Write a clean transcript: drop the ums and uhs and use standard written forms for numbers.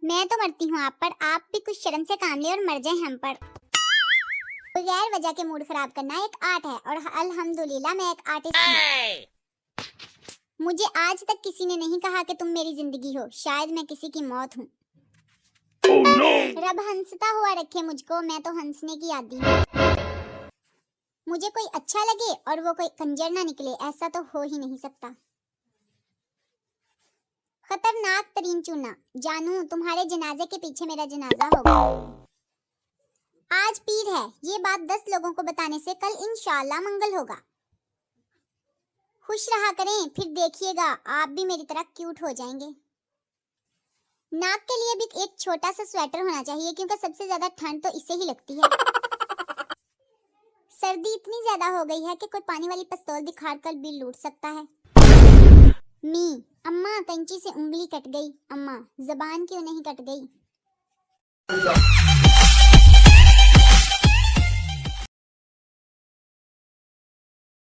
मैं तो मरती हूँ आप पर, आप भी कुछ शर्म से काम ले और मर जाए हम पर। बगैर वजह के मूड खराब करना एक आर्ट है और अल्हम्दुलिल्लाह मैं एक आर्टिस्ट हूँ। मुझे आज तक किसी ने नहीं कहा कि तुम मेरी जिंदगी हो, शायद मैं किसी की मौत हूँ। Oh, no! रब हंसता हुआ रखे मुझको, मैं तो हंसने की आदी हूँ। मुझे कोई अच्छा लगे और वो कोई कंजर ना निकले, ऐसा तो हो ही नहीं सकता। खतरनाक तरीन चूना, जानू तुम्हारे जनाजे के पीछे मेरा जनाजा होगा। आज पीर है, ये बात 10 लोगों को बताने से कल इंशाल्लाह मंगल होगा। खुश रहा करें, फिर देखिएगा आप भी मेरी तरह क्यूट हो जाएंगे। नाक के लिए भी एक छोटा सा स्वेटर होना चाहिए क्योंकि सबसे ज्यादा ठंड तो इससे ही लगती है। सर्दी इतनी ज्यादा हो गई है कि कोई पानी वाली पिस्तौल दिखाकर कर भी लूट सकता है। मी अम्मा कैंची से उंगली कट गई, अम्मा जबान क्यों नहीं कट गई।